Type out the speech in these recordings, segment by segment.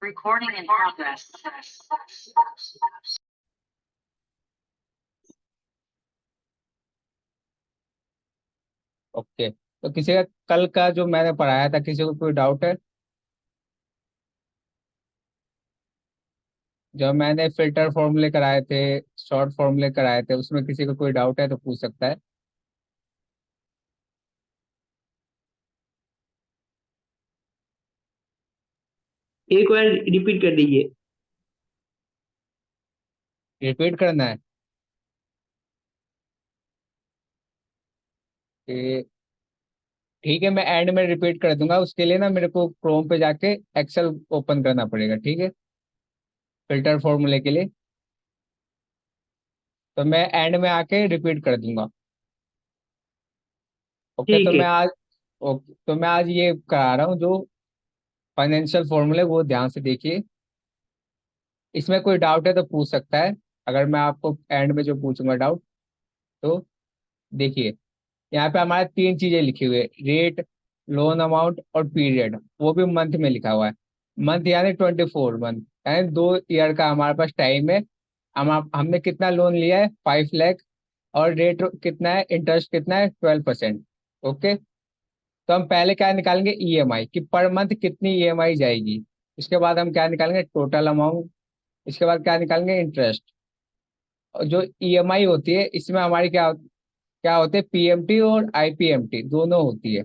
Recording in progress. Okay, तो किसी का कल का जो मैंने पढ़ाया था, किसी को कोई डाउट है? जो मैंने फिल्टर फॉर्मूले कराए थे, शॉर्ट फॉर्मूले कराए थे, उसमें किसी को कोई डाउट है तो पूछ सकता है। एक बार रिपीट कर दीजिए। रिपीट करना है कि ठीक है, मैं एंड में रिपीट कर दूंगा। उसके लिए ना मेरे को क्रोम पे जाके एक्सेल ओपन करना पड़ेगा, ठीक है, फिल्टर फॉर्मूले के लिए। तो मैं एंड में आके रिपीट कर दूंगा। ओके, तो ठीक है। मैं आज ओके तो मैं आज ये करा रहा हूँ जो फाइनेंशियल फॉर्मूले, वो ध्यान से देखिए। इसमें कोई डाउट है तो पूछ सकता है, अगर मैं आपको एंड में जो पूछूंगा डाउट। तो देखिए, यहाँ पे हमारे तीन चीजें लिखी हुई है: रेट, लोन अमाउंट और पीरियड। वो भी मंथ में लिखा हुआ है। मंथ यानी 24 मंथ, यानी 2 ईयर का हमारे पास टाइम है। हमने कितना लोन लिया है? 5 लाख। और रेट कितना है, इंटरेस्ट कितना है? 12%। ओके, तो हम पहले क्या निकालेंगे? ईएमआई, कि पर मंथ कितनी ईएमआई जाएगी। उसके बाद हम क्या निकालेंगे? Total amount. इसके बाद क्या निकालेंगे? इंटरेस्ट। और जो ईएमआई होती है, इसमें हमारी क्या क्या होते हैं? पीएमटी और आईपीएमटी दोनों होती है,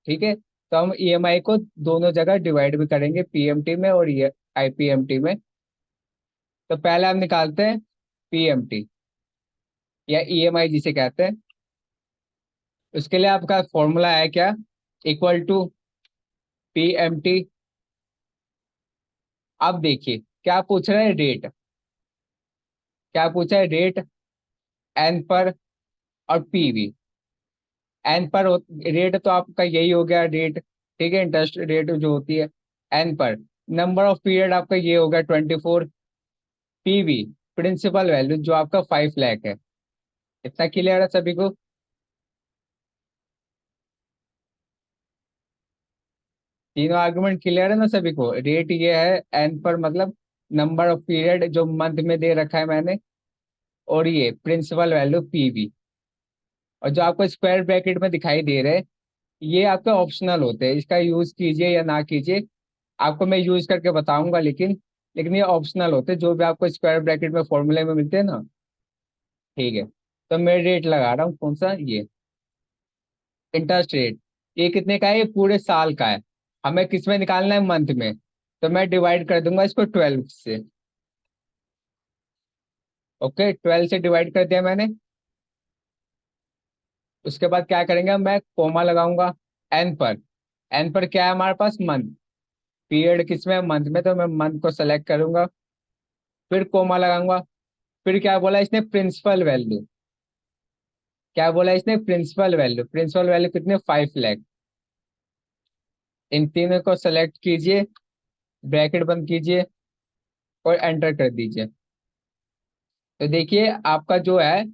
ठीक है। तो हम ईएमआई को दोनों जगह डिवाइड भी करेंगे, पीएमटी में और ये आईपीएमटी में। तो पहले हम निकालते हैं पीएमटी, या ईएमआई जिसे कहते हैं। उसके लिए आपका फॉर्मूला है क्या? Equal to PMT. अब देखिए क्या पूछ रहे हैं? रेट। क्या पूछा है? रेट, एन पर, और पीवी। एन पर रेट तो आपका यही हो गया रेट, ठीक है, इंटरेस्ट रेट जो होती है। एन पर नंबर ऑफ पीरियड आपका ये हो गया 24। पीवी प्रिंसिपल वैल्यू जो आपका 5 लाख है। इतना क्लियर है सभी को? तीनों आर्गुमेंट क्लियर है ना सभी को? रेट ये है, एन पर मतलब नंबर ऑफ पीरियड जो मंथ में दे रखा है मैंने, और ये प्रिंसिपल वैल्यू पीवी। और जो आपको स्क्वायर ब्रैकेट में दिखाई दे रहे हैं, ये आपके ऑप्शनल होते हैं, इसका यूज कीजिए या ना कीजिए। आपको मैं यूज करके बताऊंगा, लेकिन ये ऑप्शनल होते हैं, जो भी आपको स्क्वायर ब्रैकेट में फॉर्मूले में मिलते हैं ना। ठीक है, तो मैं रेट लगा रहा हूँ, कौन सा? ये इंटरेस्ट रेट। ये कितने का है? ये पूरे साल का है। हमें किस में निकालना है? मंथ में। तो मैं डिवाइड कर दूंगा इसको 12 से। ओके, 12 से डिवाइड कर दिया मैंने। उसके बाद क्या करेंगे? मैं कोमा लगाऊंगा एन पर। एन पर क्या है हमारे पास? मंथ। पीरियड किसमें? मंथ में, तो मैं मंथ को सेलेक्ट करूंगा। फिर कोमा लगाऊंगा। फिर क्या बोला इसने? Principal value. क्या बोला इसने? Principal value. प्रिंसिपल वैल्यू कितने? 5 लाख। इन तीनों को सेलेक्ट कीजिए, ब्रैकेट बंद कीजिए, और एंटर कर दीजिए। तो देखिए आपका जो है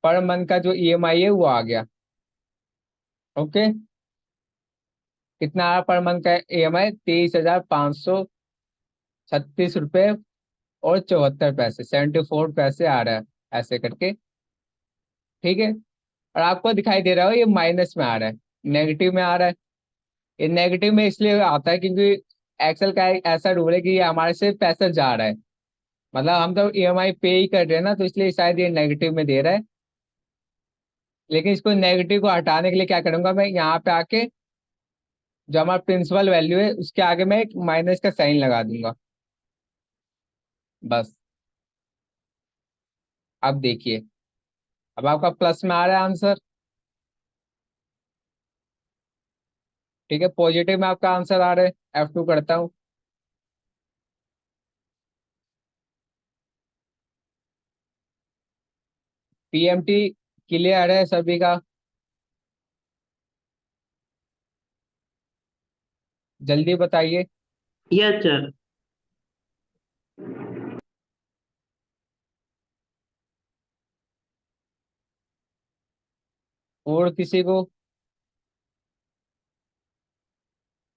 पर मंथ का जो ईएमआई है वो आ गया। ओके, कितना आया पर मंथ का ईएमआई? 23,536 रुपये और 74 पैसे, 74 पैसे आ रहा है, ऐसे करके। ठीक है, और आपको दिखाई दे रहा हो ये माइनस में आ रहा है, नेगेटिव में आ रहा है। ये नेगेटिव में इसलिए आता है क्योंकि एक्सेल का एक ऐसा रूल है कि ये हमारे से पैसा जा रहा है। मतलब हम तो ईएमआई पे ही कर रहे हैं ना, तो इसलिए शायद ये नेगेटिव में दे रहा है। लेकिन इसको नेगेटिव को हटाने के लिए क्या करूंगा? मैं यहाँ पे आके जो हमारा प्रिंसिपल वैल्यू है उसके आगे मैं एक माइनस का साइन लगा दूंगा, बस। अब देखिए, अब आपका प्लस में आ रहा है आंसर। ठीक है, पॉजिटिव में आपका आंसर आ रहा है। F2 करता हूँ। पीएमटी क्लियर है सभी का? जल्दी बताइए। Yes sir. और किसी को?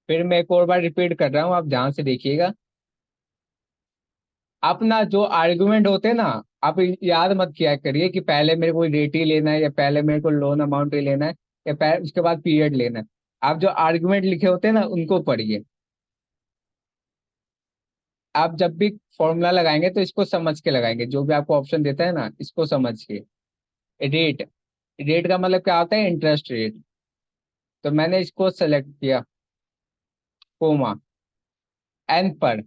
फिर मैं एक और बार रिपीट कर रहा हूँ, आप ध्यान से देखिएगा। अपना जो आर्गुमेंट होते हैं ना, आप याद मत किया करिए कि पहले मेरे को रेट ही लेना है या पहले मेरे को लोन अमाउंट ही लेना है या पहले उसके बाद पीरियड लेना है। आप जो आर्गुमेंट लिखे होते हैं ना उनको पढ़िए। आप जब भी फॉर्मूला लगाएंगे तो इसको समझ के लगाएंगे, जो भी आपको ऑप्शन देता है ना इसको समझ के। रेट, रेट का मतलब क्या होता है? Interest rate. तो मैंने इसको सेलेक्ट किया, कोमा, एन पर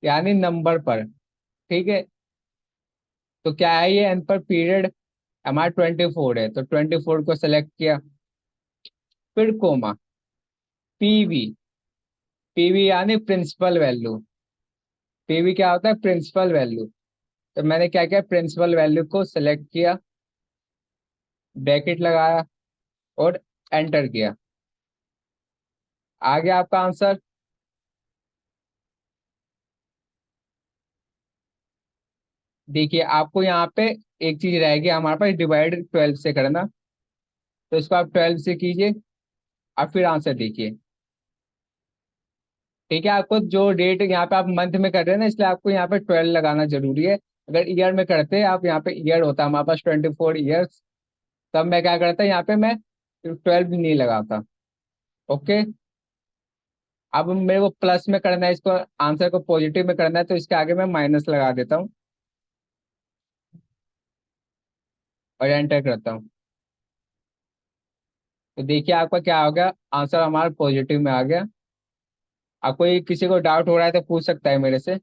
यानी नंबर पर। ठीक है, तो क्या है ये एन पर? पीरियड हमारा 24 है, तो 24 को सेलेक्ट किया। फिर कोमा, पीवी, पीवी यानी प्रिंसिपल वैल्यू। पीवी क्या होता है? Principal value. तो मैंने क्या किया, प्रिंसिपल वैल्यू को सेलेक्ट किया, ब्रैकेट लगाया और एंटर किया। आ गया आपका आंसर। देखिए आपको यहाँ पे एक चीज रहेगी हमारे पास, डिवाइड 12 से करना। तो इसको आप 12 से कीजिए और फिर आंसर देखिए। ठीक है, आपको जो डेट यहाँ पे आप मंथ में कर रहे हैं ना, इसलिए आपको यहाँ पे 12 लगाना जरूरी है। अगर ईयर में करते हैं आप, यहाँ पे ईयर होता है हमारे पास 24 ईयर्स, तब मैं क्या करता यहाँ पे मैं 12 नहीं लगाता। ओके, अब मेरे को प्लस में करना है इसको, आंसर को पॉजिटिव में करना है, तो इसके आगे मैं माइनस लगा देता हूँ और एंटर करता हूँ। तो देखिए आपका क्या हो गया, आंसर हमारा पॉजिटिव में आ गया। अब कोई किसी को डाउट हो रहा है तो पूछ सकता है मेरे से,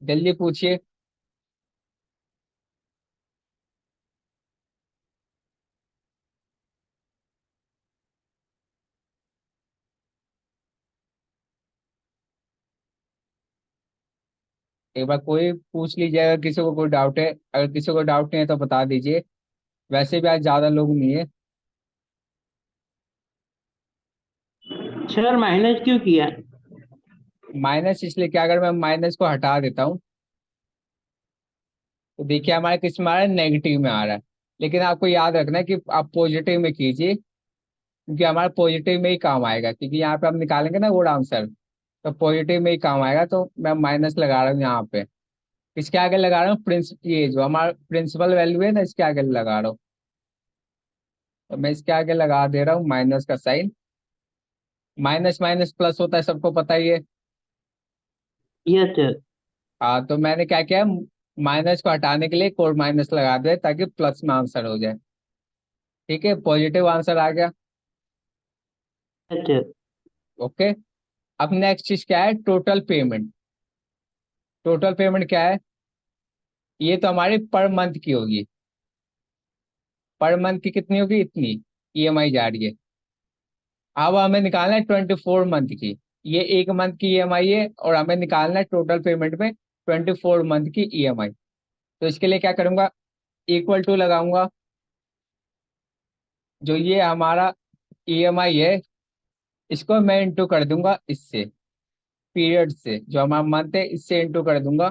जल्दी पूछिए। एक बार कोई पूछ लीजिए अगर किसी को कोई डाउट है, अगर किसी को डाउट नहीं है तो बता दीजिए। वैसे भी आज ज्यादा लोग नहीं है। सर माइनस क्यों किया? माइनस इसलिए क्या, अगर मैं माइनस को हटा देता हूँ तो देखिए हमारे किस में आ रहा है? नेगेटिव में आ रहा है। लेकिन आपको याद रखना है कि आप पॉजिटिव में कीजिए, क्योंकि हमारा पॉजिटिव में ही काम आएगा, क्योंकि यहाँ पे हम निकालेंगे ना वोट आंसर, तो पॉजिटिव में ही काम आएगा। तो मैं माइनस लगा रहा हूँ यहाँ पे। इसके आगे लगा रहा हूँ प्रिंस, ये जो हमारा प्रिंसिपल वैल्यू है ना, इसके आगे लगा रहा हूँ। तो मैं इसके आगे लगा दे रहा हूँ माइनस का साइन। माइनस माइनस प्लस होता है, सबको पता ही है। Yes sir. हाँ, तो मैंने क्या किया, माइनस को हटाने के लिए एक और माइनस लगा दे ताकि प्लस में आंसर हो जाए। ठीक है, पॉजिटिव आंसर आ गया। Yes sir. ओके, अब नेक्स्ट चीज क्या है? Total payment. टोटल पेमेंट क्या है? ये तो हमारी पर मंथ की होगी। पर मंथ की कितनी होगी? इतनी ईएमआई जा रही है। अब हमें निकालना है 24 मंथ की। ये एक मंथ की ईएमआई है और हमें निकालना है टोटल पेमेंट में 24 मंथ की ईएमआई। तो इसके लिए क्या करूंगा, इक्वल टू लगाऊंगा, जो ये हमारा ईएमआई है इसको मैं इंटू कर दूंगा इससे, पीरियड से, जो हमारा मंथ है इससे इंटू कर दूंगा।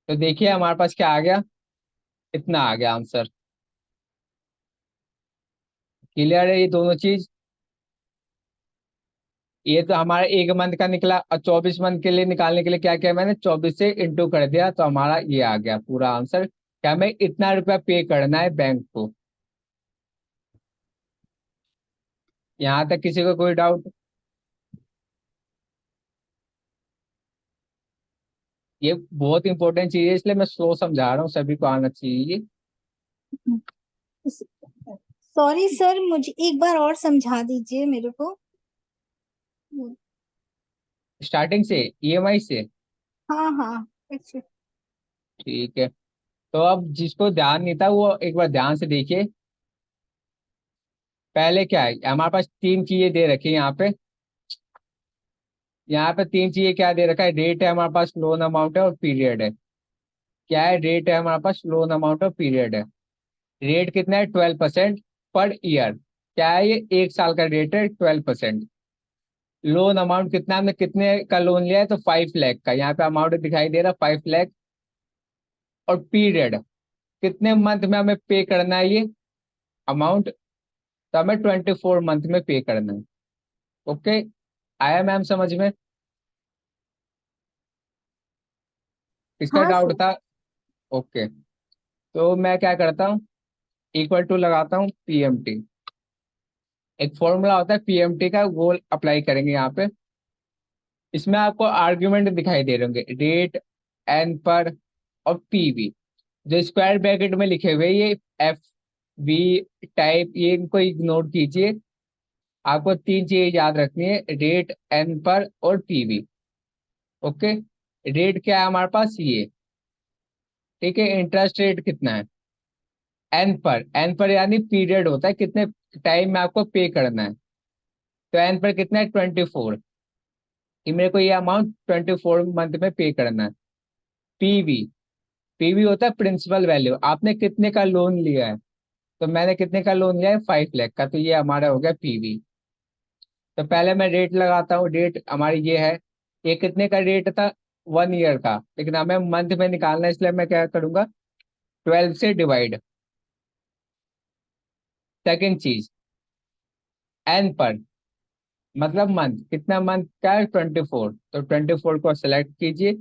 तो देखिए हमारे पास क्या आ गया, इतना आ गया आंसर। क्लियर है ये दोनों चीज? ये तो हमारा एक मंथ का निकला, और 24 मंथ के लिए निकालने के लिए क्या किया मैंने, 24 से इंटू कर दिया, तो हमारा ये आ गया पूरा आंसर। क्या हमें इतना रुपया पे करना है बैंक को। यहाँ तक किसी को कोई डाउट? ये बहुत इंपॉर्टेंट चीज है, इसलिए मैं स्लो समझा रहा हूँ, सभी को आना चाहिए। सॉरी सर, मुझे एक बार और समझा दीजिए मेरे को। स्टार्टिंग से, ईएमआई से। हाँ हाँ, अच्छा। ठीक है, तो अब जिसको ध्यान नहीं था वो एक बार ध्यान से देखिए। पहले क्या है, हमारे पास तीन चीजें दे रखी है यहाँ पे। यहाँ पे तीन चीजें क्या दे रखा है, रेट है हमारे पास, लोन अमाउंट है और पीरियड है। क्या है? रेट है हमारे पास, लोन अमाउंट और पीरियड है। रेट कितना है? 12% पर ईयर। क्या है ये? एक साल का रेट है 12%। लोन अमाउंट कितना, हमने कितने का लोन लिया है? तो 5 लाख का, यहाँ पे अमाउंट दिखाई दे रहा 5 लाख। और पीरियड, कितने मंथ में हमें पे करना है ये अमाउंट, तो हमें 24 मंथ में पे करना है। ओके, आया मैम समझ में? किसका हाँ डाउट सर। था? ओके, तो मैं क्या करता हूँ, इक्वल टू लगाता हूँ पीएमटी। एक फॉर्मूला होता है पीएमटी का, वो अप्लाई करेंगे यहाँ पे। इसमें आपको आर्ग्यूमेंट दिखाई दे रहे होंगे, रेट, एन पर, और पीवी। जो स्क्वायर ब्रैकेट में लिखे हुए ये एफ वी टाइप, ये इनको इग्नोर कीजिए। आपको तीन चीजें याद रखनी है, रेट, एन पर और पीवी। ओके, रेट क्या है हमारे पास ये, ठीक है। इंटरेस्ट रेट कितना है एन पर यानी पीरियड होता है, कितने टाइम में आपको पे करना है। तो एन पर कितना है 24, कि मेरे को ये अमाउंट 24 मंथ में पे करना है। पीवी, पीवी होता है प्रिंसिपल वैल्यू, आपने कितने का लोन लिया है। तो मैंने कितने का लोन लिया है 5 लाख का, तो ये हमारा हो गया पीवी। तो पहले मैं रेट लगाता हूँ, रेट हमारी ये है। ये कितने का रेट था, 1 ईयर का, लेकिन हमें मंथ में निकालना है, इसलिए मैं क्या करूंगा, 12 से डिवाइड। सेकेंड चीज, एन पर मतलब मंथ, कितना मंथ का है 24, तो 24 को सेलेक्ट कीजिए,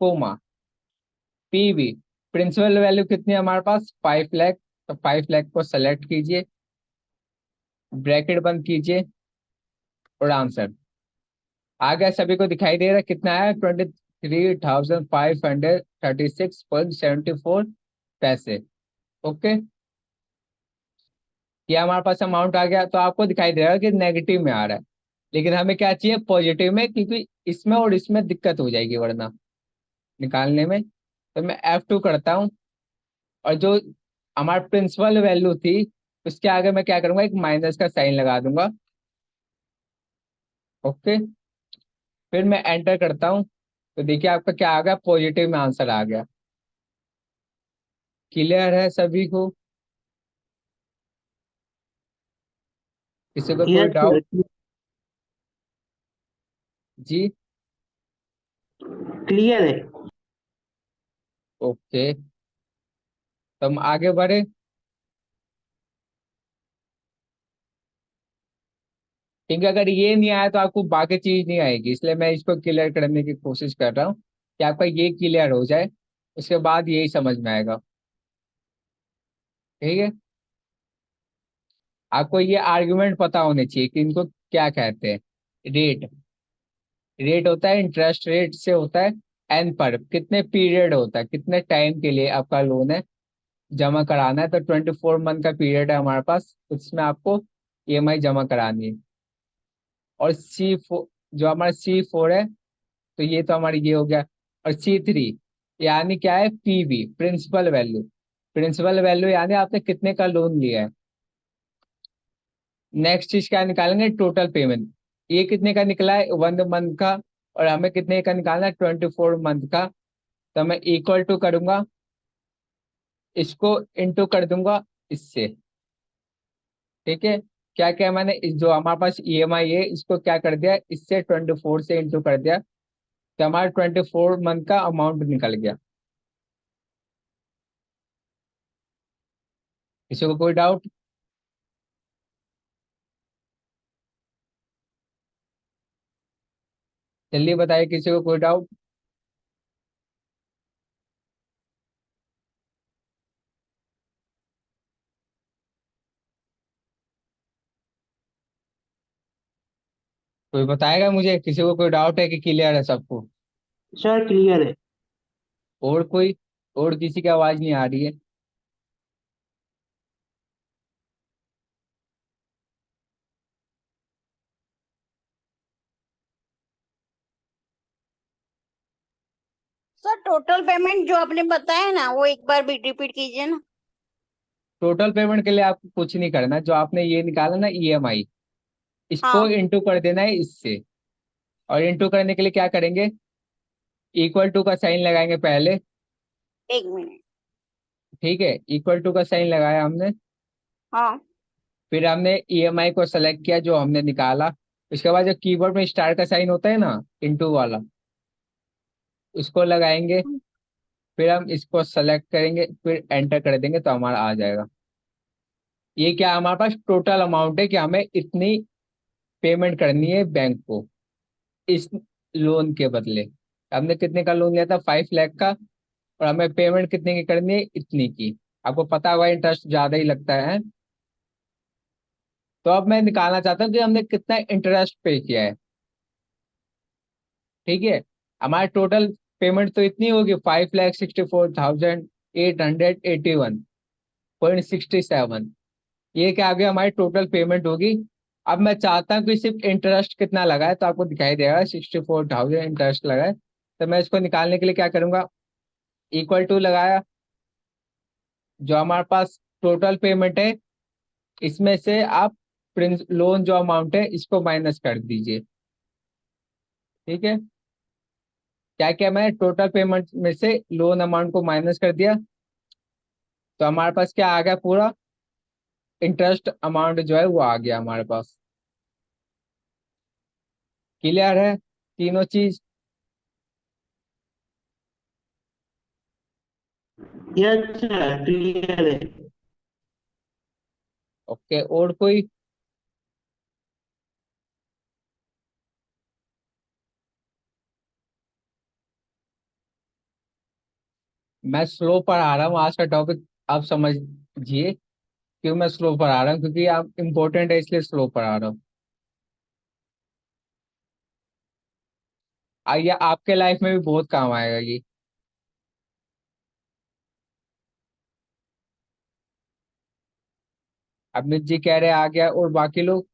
कोमा। पीवी, प्रिंसिपल वैल्यू कितनी है हमारे पास 5 लाख, तो 5 लाख को सेलेक्ट कीजिए, ब्रैकेट बंद कीजिए, और आंसर आ गया। सभी को दिखाई दे रहा है कितना है, 23,536.74 पैसे। ओके, ये हमारे पास अमाउंट आ गया। तो आपको दिखाई दे रहा है कि नेगेटिव में आ रहा है, लेकिन हमें क्या चाहिए, पॉजिटिव में, क्योंकि इसमें और इसमें दिक्कत हो जाएगी वरना निकालने में। तो मैं F2 करता हूँ, और जो हमारा प्रिंसिपल वैल्यू थी उसके आगे मैं क्या करूंगा, एक माइनस का साइन लगा दूंगा। ओके, फिर मैं एंटर करता हूँ, तो देखिए आपका क्या आ गया, पॉजिटिव में आंसर आ गया। क्लियर है सभी को? किसी को कोई यस डाउट? सर, जी, क्लियर है। ओके, तो हम आगे बढ़े। क्योंकि अगर ये नहीं आया तो आपको बाकी चीज नहीं आएगी, इसलिए मैं इसको क्लियर करने की कोशिश कर रहा हूँ कि आपका ये क्लियर हो जाए, उसके बाद यही समझ में आएगा। ठीक है, आपको ये आर्गुमेंट पता होने चाहिए कि इनको क्या कहते हैं। रेट, रेट होता है इंटरेस्ट रेट से होता है, एन पर कितने पीरियड होता है, कितने टाइम के लिए आपका लोन है जमा कराना है। तो 24 मंथ का पीरियड है हमारे पास, उसमें आपको ईएमआई जमा करानी है। और C4, जो हमारा C4 है, तो ये तो हमारी ये हो गया। और C3 यानी क्या है, PV principal value, principal value यानी आपने कितने का लोन लिया है। नेक्स्ट चीज क्या निकालेंगे, टोटल पेमेंट। ये कितने का निकला है 1 मंथ का, और हमें कितने का निकालना है 24 मंथ का। तो मैं इक्वल टू करूंगा, इसको इंटू कर दूंगा इससे। ठीक है, क्या क्या मैंने जो हमारे पास ईएमआई है इसको क्या कर दिया, इससे 24 से इंटू कर दिया, तो हमारा 24 मंथ का अमाउंट निकल गया। किसी को कोई डाउट? जल्दी बताइए, किसी को कोई डाउट? कोई बताएगा मुझे, किसी को कोई डाउट है कि क्लियर है सबको? सर क्लियर है। और कोई, और किसी की आवाज नहीं आ रही है? सर टोटल पेमेंट जो आपने बताया ना वो एक बार भी रिपीट कीजिए ना। टोटल पेमेंट के लिए आपको कुछ नहीं करना, जो आपने ये निकाला ना ईएमआई, इसको हाँ। इंटू कर देना है इससे। और इंटू करने के लिए क्या करेंगे, इक्वल टू का साइन लगाएंगे पहले। एक मिनट। ठीक है, इक्वल टू का साइन लगाया हमने। हाँ। फिर हमने ईएमआई को सेलेक्ट किया जो हमने निकाला। उसके बाद जो कीबोर्ड में स्टार का साइन होता है ना, इंटू वाला, उसको लगाएंगे। फिर हम इसको सेलेक्ट करेंगे, फिर एंटर कर देंगे तो हमारा आ जाएगा। ये क्या हमारे पास टोटल अमाउंट है कि हमें इतनी पेमेंट करनी है बैंक को इस लोन के बदले। हमने कितने का लोन लिया था, 5 लाख का, और हमें पेमेंट कितने की करनी है, इतनी की। आपको पता होगा इंटरेस्ट ज्यादा ही लगता है। तो अब मैं निकालना चाहता हूँ कि हमने कितना इंटरेस्ट पे किया है। ठीक है, हमारा टोटल पेमेंट तो इतनी होगी, 5,64,881.67। ये क्या आ गया, हमारी टोटल पेमेंट होगी। अब मैं चाहता हूँ कि सिर्फ इंटरेस्ट कितना लगा है, तो आपको दिखाई देगा 64,000 इंटरेस्ट लगा है। तो मैं इसको निकालने के लिए क्या करूंगा, इक्वल टू लगाया, जो हमारे पास टोटल पेमेंट है इसमें से आप लोन जो अमाउंट है इसको माइनस कर दीजिए। ठीक है, क्या क्या मैं टोटल पेमेंट में से लोन अमाउंट को माइनस कर दिया, तो हमारे पास क्या आ गया, पूरा इंटरेस्ट अमाउंट जो है वो आ गया हमारे पास। क्लियर है तीनों चीज? यस सर क्लियर है। ओके, और कोई? मैं स्लो पढ़ा रहा हूँ आज का टॉपिक, आप समझिए क्यों मैं स्लो पढ़ा रहा हूँ, क्योंकि आप इम्पोर्टेंट है इसलिए स्लो पढ़ा रहा हूँ। आइए, आपके लाइफ में भी बहुत काम आएगा ये। अमित जी कह रहे आ गया, और बाकी लोग?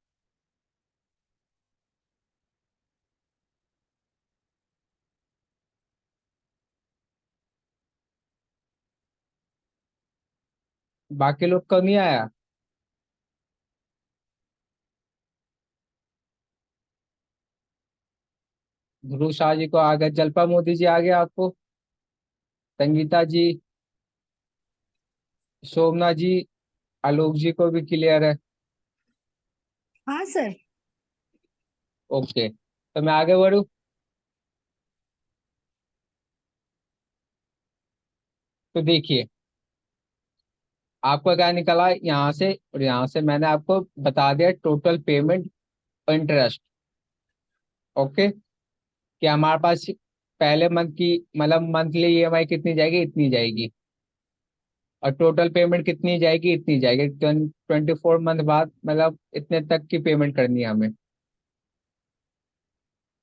बाकी लोग क्यों नहीं आया? ध्रुव शाह जी को आ गया, जल्पा मोदी जी आ गया आपको, संगीता जी, शोभना जी, आलोक जी को भी क्लियर है। हाँ सर। ओके, तो मैं आगे बढ़ू। तो देखिए, आपका क्या निकला यहाँ से और यहाँ से, मैंने आपको बता दिया टोटल पेमेंट इंटरेस्ट। ओके, कि हमारे पास पहले मंथ की, मतलब मंथली ईएमआई कितनी जाएगी, इतनी जाएगी, और टोटल पेमेंट कितनी जाएगी, इतनी जाएगी। 24 मंथ बाद मतलब इतने तक की पेमेंट करनी है हमें।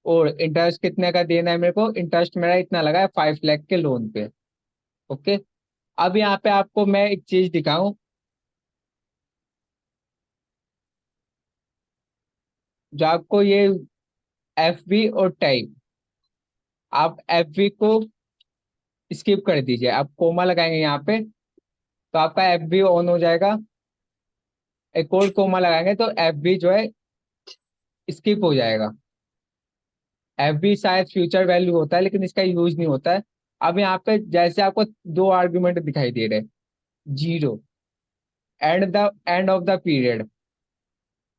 और इंटरेस्ट कितने का देना है मेरे को, इंटरेस्ट मेरा इतना लगा है 5 लाख के लोन पे। ओके, अब यहाँ पे आपको मैं एक चीज दिखाऊं, जो आपको ये एफ बी और टाइप, आप एफ बी को स्किप कर दीजिए, आप कोमा लगाएंगे यहाँ पे, तो आपका एफ बी ऑन हो जाएगा। एक और कोमा लगाएंगे तो एफ बी जो है स्किप हो जाएगा। एफ बी शायद फ्यूचर वैल्यू होता है, लेकिन इसका यूज नहीं होता है। अब यहाँ पे जैसे आपको दो आर्ग्यूमेंट दिखाई दे रहे हैं, zero end of the period,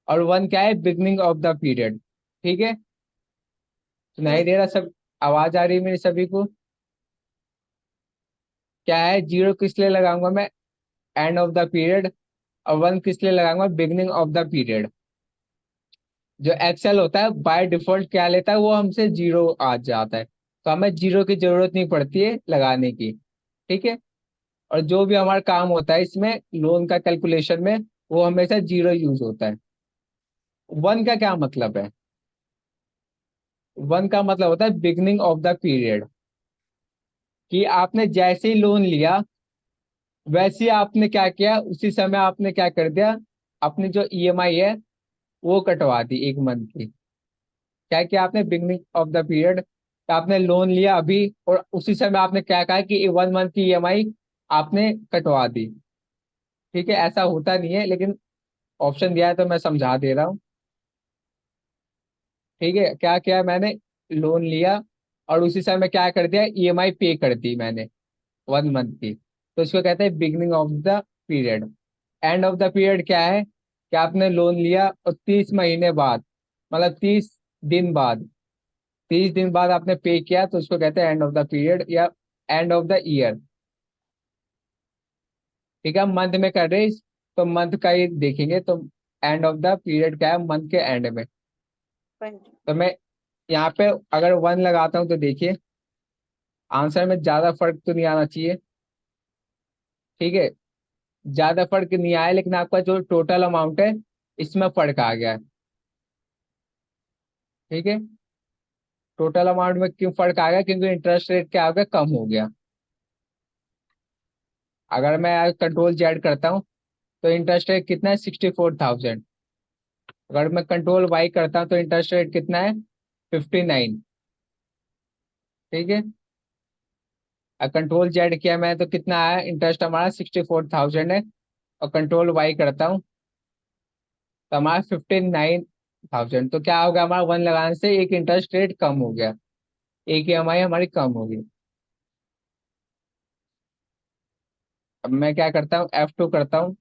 और वन क्या है, बिगनिंग ऑफ द पीरियड। ठीक है, सुनाई दे रहा सब? आवाज आ रही है मेरी सभी को? क्या है, जीरो किस लिए लगाऊंगा मैं, एंड ऑफ द पीरियड, और वन किस लिए लगाऊंगा, बिगनिंग ऑफ द पीरियड। जो एक्सेल होता है बाय डिफॉल्ट क्या लेता है, वो हमसे जीरो आ जाता है, तो हमें जीरो की जरूरत नहीं पड़ती है लगाने की। ठीक है, और जो भी हमारा काम होता है इसमें लोन का कैलकुलेशन में, वो हमेशा जीरो यूज होता है। वन का क्या मतलब है, वन का मतलब होता है बिगनिंग ऑफ द पीरियड, कि आपने जैसे ही लोन लिया वैसे ही आपने क्या किया, उसी समय आपने क्या कर दिया, अपनी जो ईएमआई है वो कटवा दी एक मंथ की। क्या किया आपने, बिगनिंग ऑफ द पीरियड, आपने लोन लिया अभी, और उसी समय आपने क्या कहा कि 1 मंथ की ईएमआई आपने कटवा दी। ठीक है, ऐसा होता नहीं है, लेकिन ऑप्शन दिया है तो मैं समझा दे रहा हूँ। ठीक है, क्या किया मैंने, लोन लिया और उसी समय क्या कर दिया, ईएमआई पे कर दी मैंने 1 मंथ की, तो इसको कहते हैं beginning of the period. End of the period क्या है, कि आपने लोन लिया और 30 महीने बाद, मतलब 30 दिन बाद, 30 दिन बाद आपने पे किया, तो उसको कहते हैं एंड ऑफ द पीरियड या एंड ऑफ द ईयर। ठीक है, मंथ में कर रहे तो मंथ का ही देखेंगे, तो एंड ऑफ द पीरियड क्या है, मंथ के एंड में। 20। तो मैं यहाँ पे अगर 1 लगाता हूँ तो देखिए आंसर में ज्यादा फर्क तो नहीं आना चाहिए। ठीक है, ज्यादा फर्क नहीं आया, लेकिन आपका जो टोटल अमाउंट है इसमें फर्क आ गया है। ठीक है, टोटल अमाउंट में क्यों फर्क आ गया, क्योंकि इंटरेस्ट रेट क्या हो गया, कम हो गया। अगर मैं कंट्रोल जेड करता हूँ तो इंटरेस्ट रेट कितना है, 64,000। अगर मैं कंट्रोल वाई करता हूँ तो इंटरेस्ट रेट कितना है, 59। ठीक है, कंट्रोल जेड किया मैं तो कितना आया, इंटरेस्ट हमारा 64,000 है। और कंट्रोल वाई करता हूँ तो हमारा 59,000। तो क्या होगा, हमारा 1 लगाने से एक इंटरेस्ट रेट कम हो गया, एक EMI हमारी कम होगी। अब मैं क्या करता हूँ, F2 करता हूँ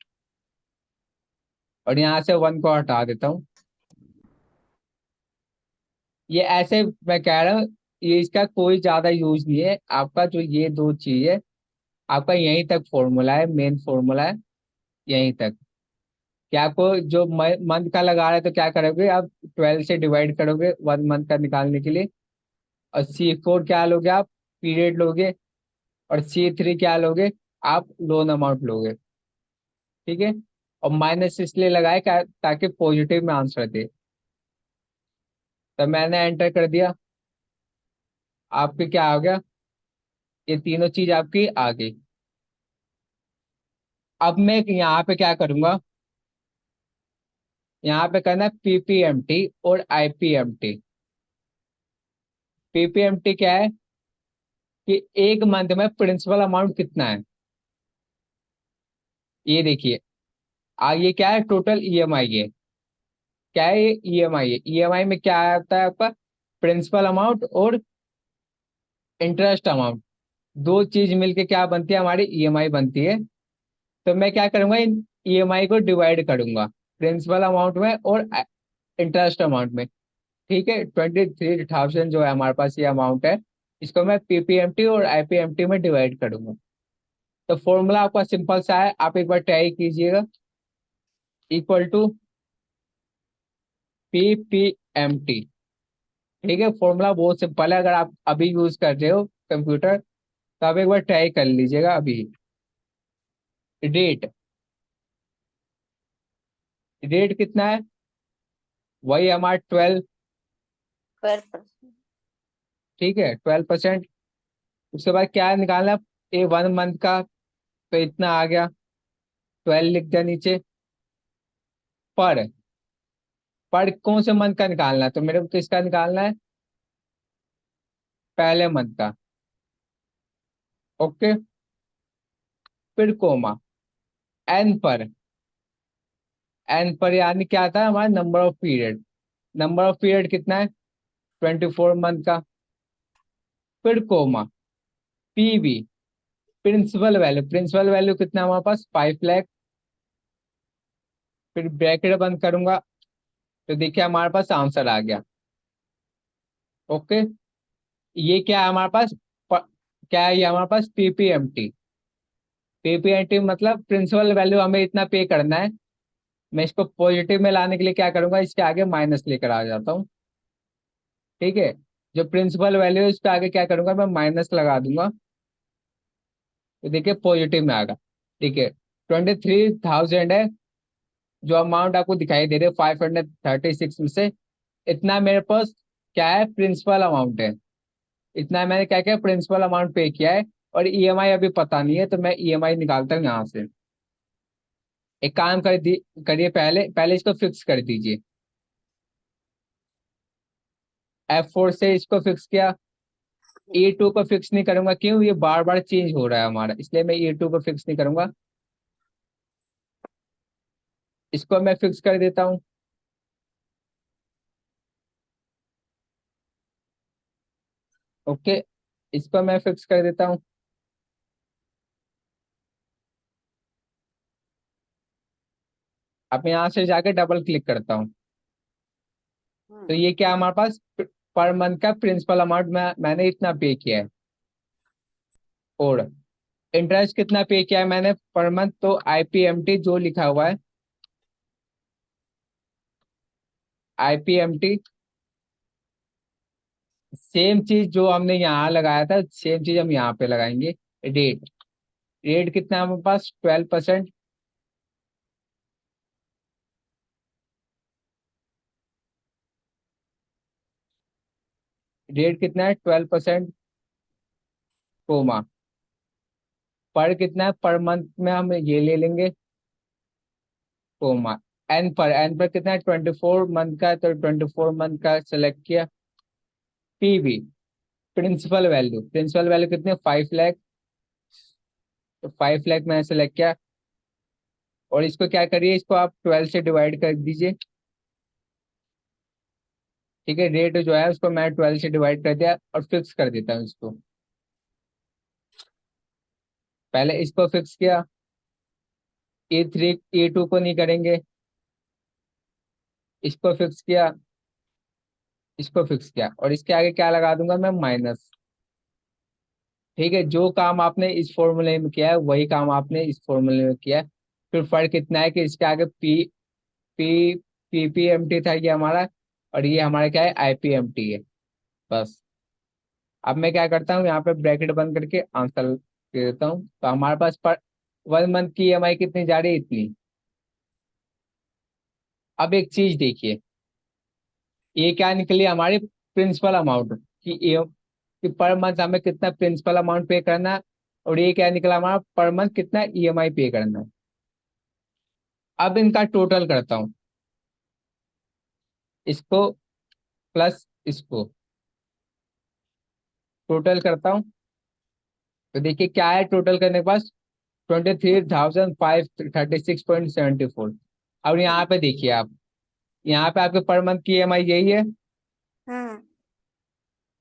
और यहाँ से 1 को हटा देता हूँ। ये ऐसे मैं कह रहा हूँ, ये इसका कोई ज्यादा यूज नहीं है। आपका जो ये दो चीज है, आपका यहीं तक फॉर्मूला है, मेन फॉर्मूला है यहीं तक। कि आपको जो मंथ का लगा रहे हैं तो क्या करोगे आप, 12 से डिवाइड करोगे 1 मंथ का निकालने के लिए। और C4 क्या लोगे आप, पीरियड लोगे। और C3 क्या लोगे, आप लोन अमाउंट लोगे। ठीक है, और माइनस इसलिए लगाए ताकि पॉजिटिव में आंसर दे। तो मैंने एंटर कर दिया, आपके क्या आ गया, ये तीनों चीज आपकी आ गई। अब मैं यहाँ पे क्या करूंगा, यहाँ पे करना है PPMT और IPMT। PPMT क्या है कि एक मंथ में प्रिंसिपल अमाउंट कितना है, ये देखिए। ये क्या है, टोटल EMI है। क्या है ये, EMI है। EMI में क्या आता है आपका, प्रिंसिपल अमाउंट और इंटरेस्ट अमाउंट। दो चीज मिलके क्या बनती है, हमारी EMI बनती है। तो मैं क्या करूंगा, इन EMI को डिवाइड करूंगा प्रिंसिपल अमाउंट में और इंटरेस्ट अमाउंट में। ठीक है, 23,000 जो है हमारे पास ये अमाउंट है, इसको मैं PPMT और IPMT में डिवाइड करूंगा। तो फॉर्मूला आपका सिंपल सा है, आप एक बार ट्राई कीजिएगा। Equal to PPMT। ठीक है, फॉर्मूला बहुत सिंपल है, अगर आप अभी यूज कर रहे हो कंप्यूटर तो आप एक बार ट्राई कर लीजिएगा अभी। रेट, रेट कितना है, वही हमारा 12। 12%। ठीक है, 12%। उसके बाद क्या निकालना है, ये 1 मंथ का, तो इतना आ गया, 12 लिख दिया नीचे। पर पर कौन से मंथ का निकालना है, तो मेरे को किसका निकालना है, पहले मंथ का। ओके, फिर कोमा, एन पर यानी क्या आता है हमारा, number of period. Number of period कितना है, 24 मंथ का। फिर कोमा, PV, प्रिंसिपल वैल्यू कितना है हमारे पास, 5 लाख। फिर ब्रैकेट बंद करूंगा तो देखिए हमारे पास आंसर आ गया। ओके, ये क्या है हमारे पास, क्या है ये हमारे पास, PPMT मतलब प्रिंसिपल वैल्यू हमें इतना पे करना है। मैं इसको पॉजिटिव में लाने के लिए क्या करूंगा, इसके आगे माइनस लेकर आ जाता हूँ। ठीक है, जो प्रिंसिपल वैल्यू है इसके आगे क्या करूंगा, मैं माइनस लगा दूंगा। तो देखिए पॉजिटिव में आ गया। ठीक है, 23,000 है जो अमाउंट आपको दिखाई दे रहे, 536 में से इतना मेरे पास क्या है, प्रिंसिपल अमाउंट है। इतना मैंने क्या किया, प्रिंसिपल अमाउंट पे किया है। और EMI अभी पता नहीं है, तो मैं EMI निकालता हूँ यहाँ से। एक काम करिए, पहले पहले इसको फिक्स कर दीजिए। F4 से इसको फिक्स किया। E2 को फिक्स नहीं करूंगा, क्यों, ये बार बार चेंज हो रहा है हमारा, इसलिए मैं E2 को फिक्स नहीं करूंगा। इसको मैं फिक्स कर देता हूँ। ओके, इसको मैं फिक्स कर देता हूँ। अब यहाँ से जाके डबल क्लिक करता हूँ। तो ये क्या हमारे पास, पर मंथ का प्रिंसिपल अमाउंट मैंने इतना पे किया है। और इंटरेस्ट कितना पे किया है मैंने पर मंथ, तो आईपीएमटी जो लिखा हुआ है, आईपीएमटी सेम चीज जो हमने यहाँ लगाया था सेम चीज हम यहाँ पे लगाएंगे। रेट, रेट कितना है हमारे पास 12%। रेट कितना है 12%, कोमा। पर कितना है पर मंथ में हम ये ले लेंगे, कोमा। एन पर कितना है 24 मंथ का है, तो 24 मंथ का सेलेक्ट किया। पीवी, प्रिंसिपल वैल्यू कितने 5 लाख, तो 5 लाख मैंने सेलेक्ट किया। और इसको क्या करिए, इसको आप 12 से डिवाइड कर दीजिए। ठीक है, रेट जो है उसको मैं 12 से डिवाइड कर दिया और फिक्स कर देता हूँ इसको। पहले इसको फिक्स किया, E3 E2 को नहीं करेंगे, इसको फिक्स किया, इसको फिक्स किया, और इसके आगे क्या लगा दूंगा मैं, माइनस। ठीक है, जो काम आपने इस फॉर्मूले में किया है वही काम आपने इस फॉर्मूले में किया है। फिर फर्क इतना है कि इसके आगे पी पीपीएमटी था ये हमारा, और ये हमारा क्या है, आईपीएमटी है। बस, अब मैं क्या करता हूँ, यहाँ पे ब्रैकेट बंद करके आंसर दे देता हूँ। तो हमारे पास पर 1 मंथ की ईएमआई कितनी जा रही है, इतनी। अब एक चीज देखिए, ये क्या निकली हमारी प्रिंसिपल अमाउंट कि पर मंथ हमें कितना प्रिंसिपल अमाउंट पे करना है, और ये क्या निकला हमारा पर मंथ कितना ईएमआई पे करना है। अब इनका टोटल करता हूँ, इसको प्लस इसको टोटल करता हूँ। तो देखिए क्या है टोटल करने के पास, 23,536.74। अब यहाँ पे देखिए आप, यहाँ पे आपके पर मंथ की ईएमआई यही है। हम्म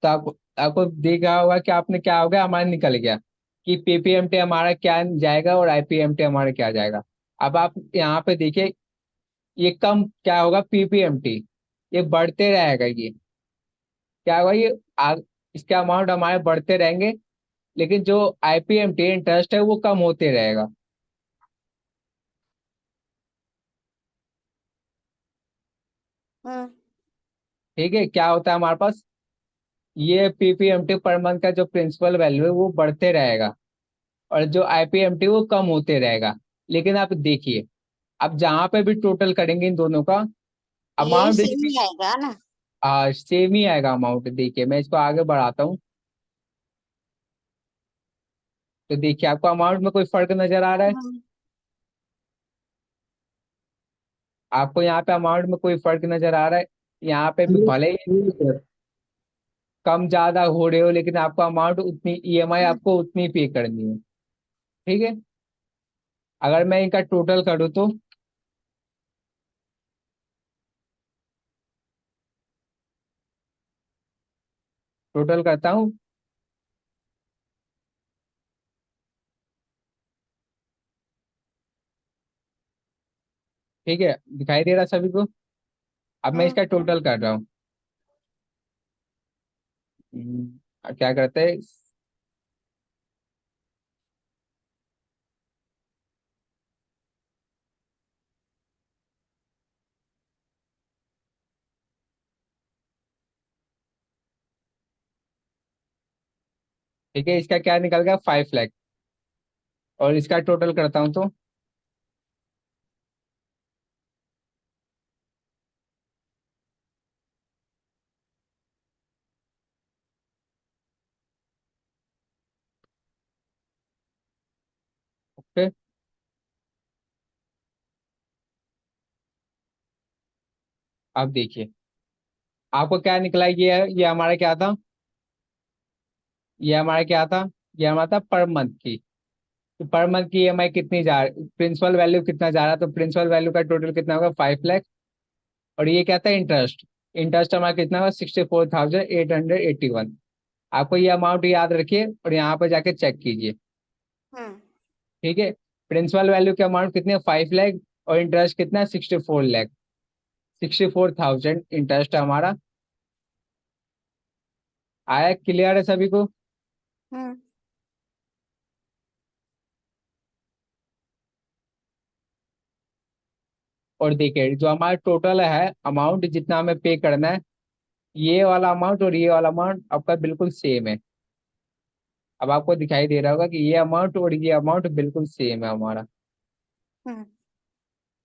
तो आपको आपको देखा होगा कि आपने क्या हो गया, हमारा निकल गया कि पीपीएमटी हमारा क्या जाएगा और आईपीएमटी हमारा क्या जाएगा। अब आप यहाँ पे देखिए, ये कम क्या होगा पीपीएमटी, ये बढ़ते रहेगा। ये क्या होगा, ये इसके अमाउंट हमारे बढ़ते रहेंगे, लेकिन जो आईपीएमटी इंटरेस्ट है वो कम होते रहेगा। हम्म ठीक है, क्या होता है हमारे पास, ये पीपीएमटी पर मंथ का जो प्रिंसिपल वैल्यू है वो बढ़ते रहेगा, और जो आईपीएमटी वो कम होते रहेगा। लेकिन आप देखिए, अब जहां पे भी टोटल करेंगे इन दोनों का यही अमाउंट सेम ही आएगा ना। सेम ही आएगा अमाउंट। देखिए मैं इसको आगे बढ़ाता हूँ, तो देखिए आपको अमाउंट में कोई फर्क नजर आ रहा है, हम्म आपको यहाँ पे अमाउंट में कोई फर्क नजर आ रहा है। यहाँ पे भी भले ही सर। कम ज्यादा हो रहे हो, लेकिन आपको अमाउंट उतनी, ईएमआई हम्म आपको उतनी पे करनी है। ठीक है, अगर मैं इनका टोटल करूँ तो टोटल करता हूँ। ठीक है, दिखाई दे रहा सभी को। अब मैं हम्म इसका टोटल कर रहा हूँ। क्या करते हैं, ठीक है, इसका क्या निकल गया 5 लाख, और इसका टोटल करता हूँ तो ओके। अब देखिए आपको क्या निकला, ये हमारा क्या था, ये हमारा क्या था, ये हमारा था पर मंथ की। तो पर मंथ की ईएमआई कितनी जा रही, प्रिंसिपल वैल्यू कितना जा रहा, तो प्रिंसिपल वैल्यू का टोटल कितना होगा 5 लाख। और ये क्या था, इंटरेस्ट, इंटरेस्ट हमारा कितना होगा 64,881। आपको ये अमाउंट याद रखिए और यहाँ पे जाके चेक कीजिए। हम्म ठीक है, प्रिंसिपल वैल्यू के अमाउंट कितने 5 लाख, और इंटरेस्ट कितना 64 लाख, 64,000 इंटरेस्ट हमारा आया। क्लियर है सभी को। हम्म और देखिए जो हमारा टोटल है अमाउंट जितना हमें पे करना है, ये वाला अमाउंट और ये वाला अमाउंट आपका बिल्कुल सेम है। अब आपको दिखाई दे रहा होगा कि ये अमाउंट और ये अमाउंट बिल्कुल सेम है हमारा। हम्म।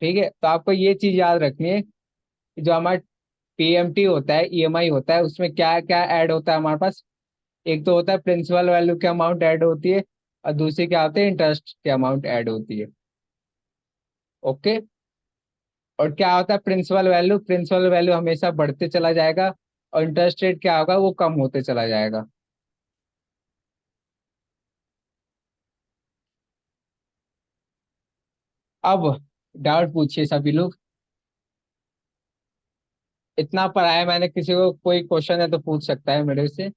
ठीक है, तो आपको ये चीज याद रखनी है कि जो हमारा पीएमटी होता है, ईएमआई होता है, उसमें क्या क्या ऐड होता है हमारे पास। एक तो होता है प्रिंसिपल वैल्यू की अमाउंट ऐड होती है, और दूसरी क्या होती है, इंटरेस्ट की अमाउंट ऐड होती है। ओके। और क्या होता है प्रिंसिपल वैल्यू, प्रिंसिपल वैल्यू हमेशा बढ़ते चला जाएगा, और इंटरेस्ट रेट क्या होगा, वो कम होते चला जाएगा। अब डाउट पूछिए सभी लोग। इतना पढ़ाया मैंने, किसी को कोई क्वेश्चन है तो पूछ सकता है मेरे से।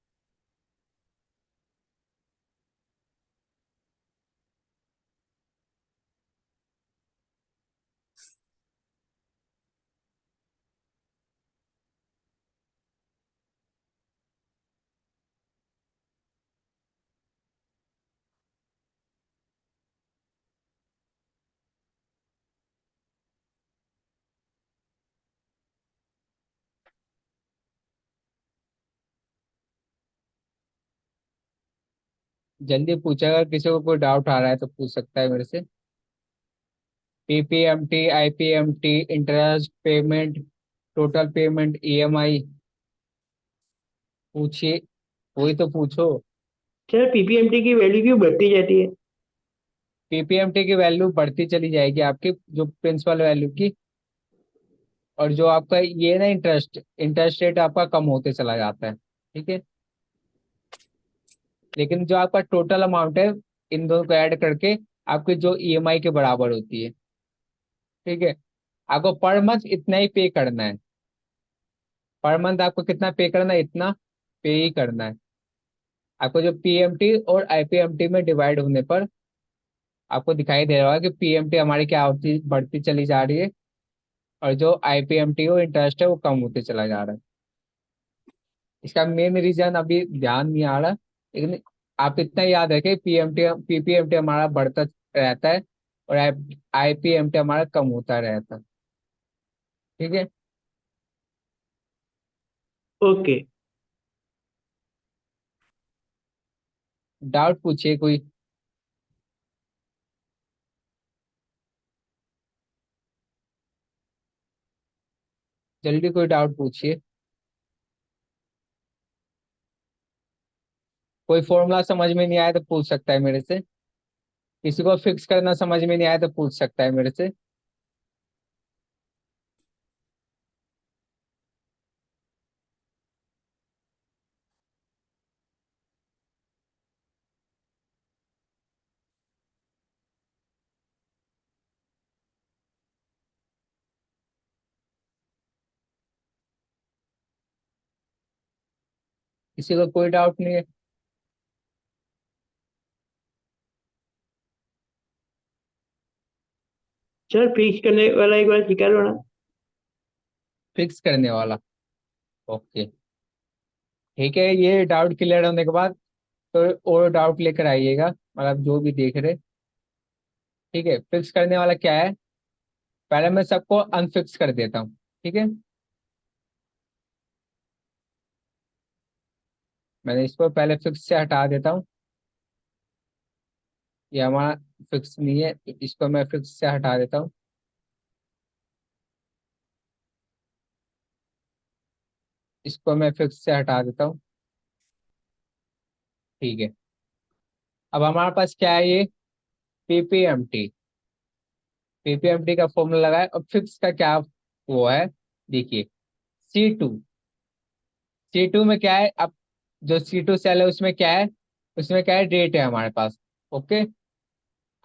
जल्दी पूछेगा, किसी को कोई डाउट आ रहा है तो पूछ सकता है मेरे से। PPMT, IPMT, interest payment, total payment, EMI, पूछिए, वही तो पूछो। सर पीपीएमटी की वैल्यू क्यों बढ़ती जाती है? पीपीएमटी की वैल्यू बढ़ती चली जाएगी आपकी, जो प्रिंसिपल वैल्यू की। और जो आपका ये ना इंटरेस्ट इंटरेस्ट रेट आपका कम होते चला जाता है। ठीक है। लेकिन जो आपका टोटल अमाउंट है, इन दोनों को ऐड करके आपकी जो ईएमआई के बराबर होती है। ठीक है। आपको पर मंथ इतना ही पे करना है। पर मंथ आपको कितना पे करना है, इतना पे ही करना है। आपको जो पीएमटी और आईपीएमटी में डिवाइड होने पर आपको दिखाई दे रहा होगा कि पीएमटी हमारी क्या होती बढ़ती चली जा रही है, और जो आईपीएमटी और इंटरेस्ट है वो कम होते चला जा रहा है। इसका मेन रीजन अभी ध्यान नहीं आ रहा, लेकिन आप इतना याद रखें, पीपीएमटी हमारा बढ़ता रहता है, और आईपीएमटी हमारा कम होता रहता है। ठीक है। ओके। डाउट पूछिए कोई। जल्दी कोई डाउट पूछिए। कोई फॉर्मूला समझ में नहीं आया तो पूछ सकता है मेरे से। किसी को फिक्स करना समझ में नहीं आया तो पूछ सकता है मेरे से। किसी को कोई डाउट नहीं है। सर फिक्स करने वाला एक बार निकालो ना। फिक्स करने वाला। ओके। ठीक है, ये डाउट क्लियर होने के बाद तो और डाउट लेकर आइएगा, मतलब जो भी देख रहे। ठीक है, फिक्स करने वाला क्या है, पहले मैं सबको अनफिक्स कर देता हूँ। ठीक है। मैंने इसको पहले फिक्स से हटा देता हूँ। ये हमारा फिक्स नहीं है, इसको मैं फिक्स से हटा देता हूँ। इसको मैं फिक्स से हटा देता हूँ। ठीक है। अब हमारे पास क्या है, ये पीपीएमटी। पीपीएमटी का फॉर्मूला लगाए, और फिक्स का क्या वो है, देखिए। C2, C2 में क्या है, अब जो C2 सेल है उसमें क्या है, उसमें क्या है, डेट है हमारे पास। ओके।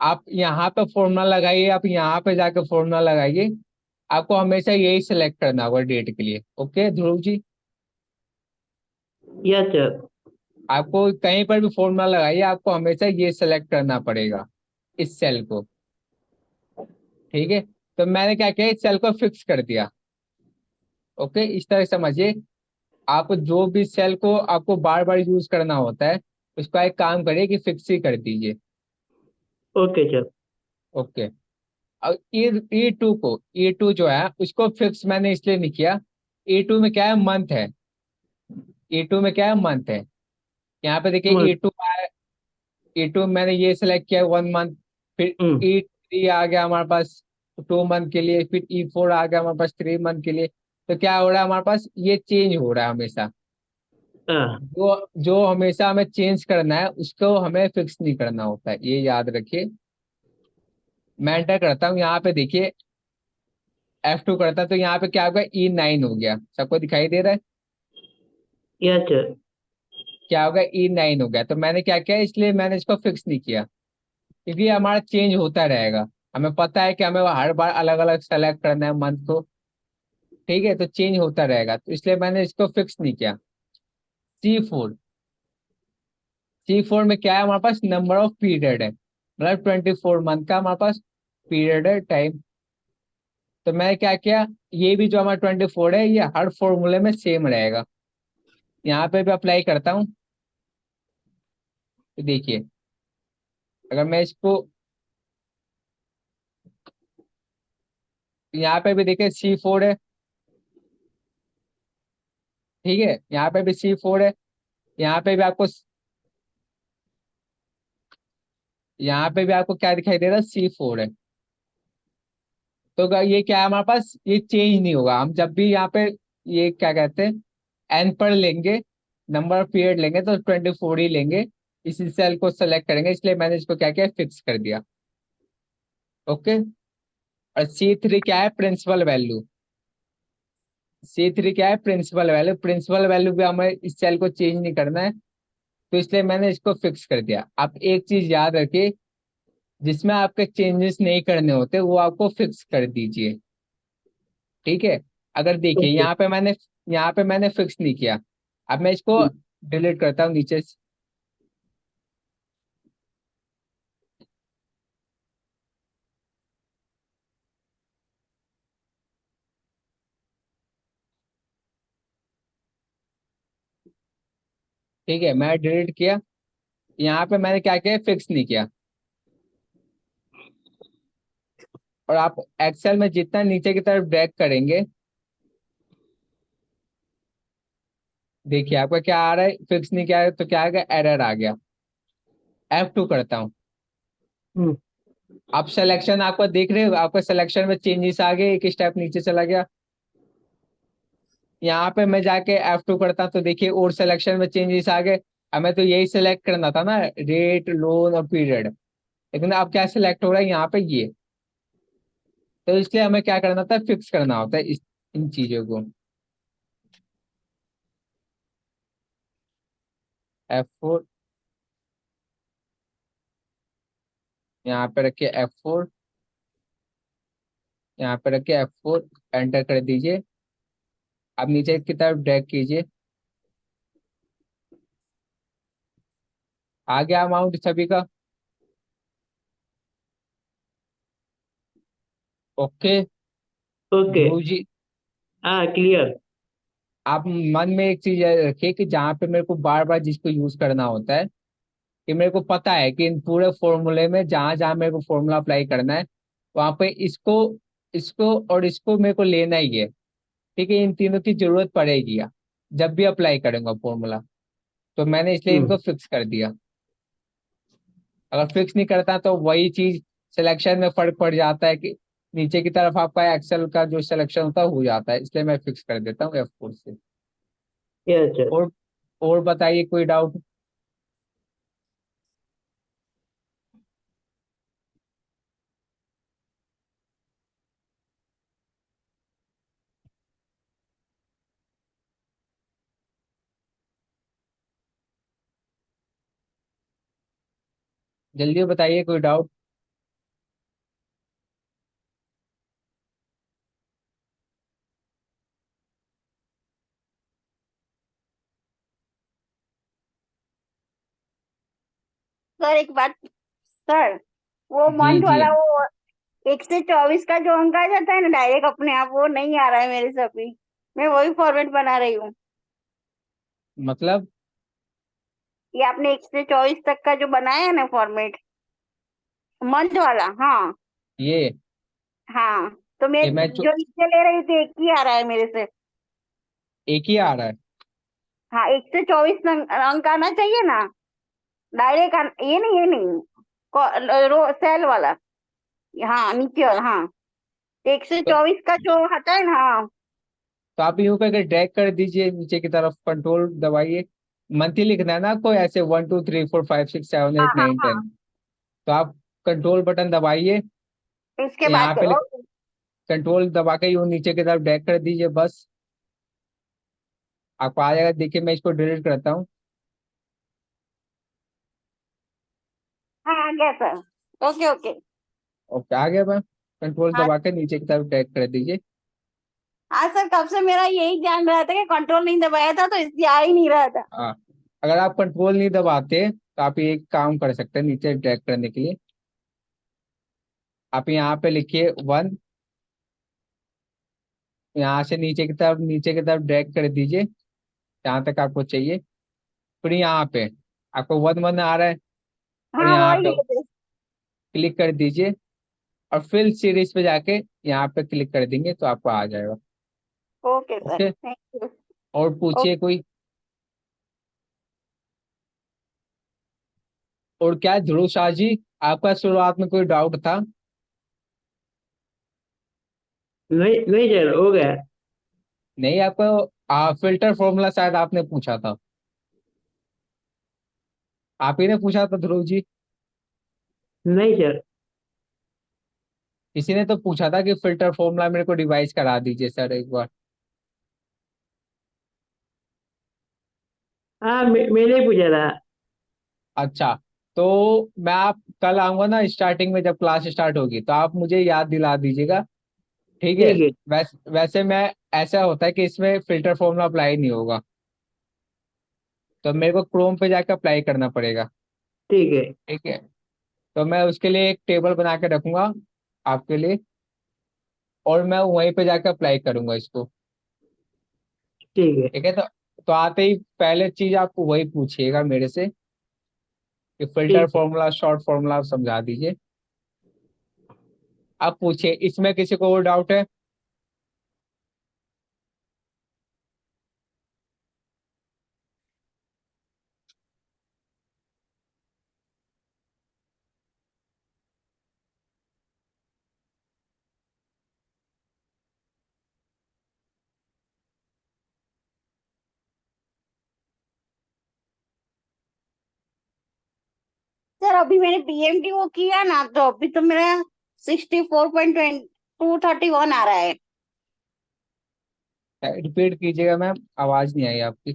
आप यहाँ पे फॉर्मूला लगाइए, आप यहाँ पे जाके फॉर्मूला लगाइए। आपको हमेशा यही सिलेक्ट करना होगा डेट के लिए। Okay Dhruv ji. Yes sir. आपको कहीं पर भी फॉर्मूला लगाइए, आपको हमेशा ये सिलेक्ट करना पड़ेगा, इस सेल को। ठीक है। तो मैंने क्या किया, इस सेल को फिक्स कर दिया। ओके, इस तरह से समझिए। आप जो भी सेल को आपको बार बार यूज करना होता है, उसका एक काम करिए कि फिक्स ही कर दीजिए। Okay sir. ओके। अब ई टू जो है उसको फिक्स मैंने इसलिए नहीं किया। ई टू में क्या है, मंथ है। ई टू में क्या है, मंथ है। यहाँ पे देखिए मंथ। ई टू मैंने ये सिलेक्ट किया 1 मंथ। फिर हम्म। ई3 आ गया हमारे पास 2 मंथ के लिए। फिर ई4 आ गया हमारे पास 3 मंथ के लिए। तो क्या हो रहा है हमारे पास, ये चेंज हो रहा है हमेशा। हाँ। जो जो हमेशा हमें चेंज करना है उसको हमें फिक्स नहीं करना होता है, ये याद रखिए। मैं एंटर करता हूँ यहाँ पे, देखिए F2 करता तो यहाँ पे क्या होगा, E9 हो गया। सबको दिखाई दे रहा है? Yes sir. क्या होगा, E9 हो गया। तो मैंने क्या किया, इसलिए मैंने इसको फिक्स नहीं किया, क्योंकि ये हमारा चेंज होता रहेगा। हमें पता है कि हमें हर बार अलग अलग सेलेक्ट करना है मंथ को। ठीक है, तो चेंज होता रहेगा, तो इसलिए मैंने इसको फिक्स नहीं किया। C4, C4 में क्या है हमारे पास, नंबर ऑफ पीरियड है, मतलब 24 मंथ का हमारे पास पीरियड है, टाइम। तो मैं क्या किया, ये भी जो हमारा 24 है ये हर फॉर्मूले में सेम रहेगा। यहाँ पे भी अप्लाई करता हूँ। तो देखिए, अगर मैं इसको यहाँ पे भी देखिए C4 है। ठीक है, यहाँ पे भी C4 है। यहाँ पे भी आपको यहाँ पे भी आपको क्या दिखाई दे रहा है, C4 है। तो ये क्या है हमारे पास, ये चेंज नहीं होगा। हम जब भी यहाँ पे ये क्या कहते हैं, एन पर लेंगे, नंबर ऑफ पीरियड लेंगे तो 24 ही लेंगे। इसी सेल को सेलेक्ट करेंगे, इसलिए मैंने इसको क्या किया, फिक्स कर दिया। ओके। और C3 क्या है, प्रिंसिपल वैल्यू। C3 क्या है, प्रिंसिपल वैल्यू। प्रिंसिपल वैल्यू भी हमें इस सेल को चेंज नहीं करना है, तो इसलिए मैंने इसको फिक्स कर दिया। आप एक चीज याद रखिए, जिसमें आपके चेंजेस नहीं करने होते वो आपको फिक्स कर दीजिए। ठीक है। अगर देखिए ओके। यहाँ पे मैंने फिक्स नहीं किया। अब मैं इसको डिलीट करता हूँ नीचे से। ठीक है, मैं डिलीट किया। यहाँ पे मैंने क्या किया, फिक्स नहीं किया। और आप एक्सेल में जितना नीचे की तरफ ड्रैग करेंगे, देखिए आपका क्या आ रहा है, फिक्स नहीं किया है तो क्या आ गया, एरर आ गया। F2 करता हूँ। हम्म। आप सिलेक्शन आपको देख रहे हो, आपका सिलेक्शन में चेंजेस आ गए, एक स्टेप नीचे चला गया। यहाँ पे मैं जाके F2 करता तो देखिए और सिलेक्शन में चेंजेस आ गए। हमें तो यही सिलेक्ट करना था ना, रेट, लोन और पीरियड। लेकिन अब क्या सिलेक्ट हो रहा है यहाँ पे, ये। तो इसलिए हमें क्या करना था, फिक्स करना होता है इन चीजों को। F4, यहाँ पे रखिए F4, यहाँ पे रखिए F4, एंटर कर दीजिए। अब नीचे की तरफ ड्रैग कीजिए। आ गया अमाउंट सभी का। Okay okay. ध्रुव जी, हाँ, क्लियर। आप मन में एक चीज रखिए कि जहाँ पे मेरे को बार बार जिसको यूज करना होता है, कि मेरे को पता है कि इन पूरे फॉर्मूले में जहां जहां मेरे को फॉर्मूला अप्लाई करना है, वहां पे इसको इसको और इसको मेरे को लेना ही है। ठीक है, इन तीनों की जरूरत पड़ेगी जब भी अप्लाई करूंगा फॉर्मूला। तो मैंने इसलिए इनको हम्म। फिक्स कर दिया। अगर फिक्स नहीं करता तो वही चीज सिलेक्शन में फर्क पड़ जाता है कि नीचे की तरफ आपका एक्सेल का जो सिलेक्शन होता है हो जाता है, इसलिए मैं फिक्स कर देता हूँ F4 से। Yes sir. और और बताइए, कोई डाउट? जल्दी बताइए, कोई डाउट? सर एक बात। सर, वो जी मंथ जी, वाला, वो 1 से 24 का जो अंक आ जाता है ना डायरेक्ट अपने आप, वो नहीं आ रहा है मेरे से अभी। मैं वही फॉर्मेट बना रही हूँ। मतलब ये आपने 1 से 24 तक का जो बनाया है ना फॉर्मेट, मंथ वाला, हाँ। ये हाँ, तो मैं ये मैं जो इससे ले रही थी एक ही आ रहा है मेरे से। एक ही आ रहा है। हाँ, 1 से 24 अंक आना चाहिए ना, डायरेक्ट। ये नहीं, रो सेल वाला। हाँ, नीचे वाला, हाँ। एक से तो, चौबीस का जो आता है ना, हाँ। तो आप यूं करके ड्रैग कर दीजिए नीचे की तरफ, कंट्रोल दबाइए। मंथली लिखना है ना आपको, ऐसे 1 2 3 4 5 6 7 8 9 10। हाँ, तो आप कंट्रोल बटन दबाइए, इसके बाद यहाँ पे करो। कंट्रोल दबा के यूं नीचे की तरफ ड्रैग कर दीजिए बस। आपको आ जाएगा, देखिए मैं इसको डिलीट करता हूँ। हाँ, आ गया सर। Okay okay. ओके, आ गया मैम। कंट्रोल हाँ। दबा के नीचे की तरफ ड्रैग कर दीजिए। हाँ सर, कब से मेरा यही ध्यान रहा था कि कंट्रोल नहीं दबाया था, तो इसलिए आ ही नहीं रहा था। हाँ, अगर आप कंट्रोल नहीं दबाते तो आप ये एक काम कर सकते हैं नीचे ड्रैग करने के लिए। आप यहाँ पे लिखिए 1, यहाँ से नीचे की तरफ ड्रैग कर दीजिए जहाँ तक आपको चाहिए। फिर यहाँ पे आपको 1 1 आ रहा है, और हाँ, यहाँ वही पे लिए थे। क्लिक कर दीजिए, और फिल सीरीज पे जाके यहाँ पे क्लिक कर देंगे तो आपको आ जाएगा। Okay sir, okay, thank you. और पूछिए कोई। और क्या है, ध्रुव शाह जी, आपका शुरुआत में कोई डाउट था? नहीं नहीं सर, हो गया। नहीं, आपको फिल्टर फॉर्मूला शायद आपने पूछा था। आप ही ने पूछा था ध्रुव जी। नहीं सर। किसी ने तो पूछा था कि फिल्टर फॉर्मूला मेरे को रिवाइज करा दीजिए सर एक बार। हाँ, मैंने ही पूछा था। अच्छा, तो मैं आप कल आऊंगा ना स्टार्टिंग में, जब क्लास स्टार्ट होगी तो आप मुझे याद दिला दीजिएगा। ठीक है। ठीक है। वैसे मैं, ऐसा होता है कि इसमें फिल्टर फॉर्मूला अप्लाई नहीं होगा, तो मेरे को क्रोम पे जाकर अप्लाई करना पड़ेगा। ठीक है। ठीक है, तो मैं उसके लिए एक टेबल बना के रखूंगा आपके लिए, और मैं वहीं पे जाकर अप्लाई करूंगा इसको। ठीक है। ठीक है, तो आते ही पहले चीज आप वही पूछिएगा मेरे से कि फिल्टर ठीक। फॉर्मूला, शॉर्ट फॉर्मूला आप समझा दीजिए। आप पूछिए, इसमें किसी को और डाउट है? सर, अभी मैंने पीएमटी वो किया ना, तो अभी तो मेरा 64.231 आ रहा है। रिपीट कीजिएगा मैम, आवाज नहीं आई आपकी।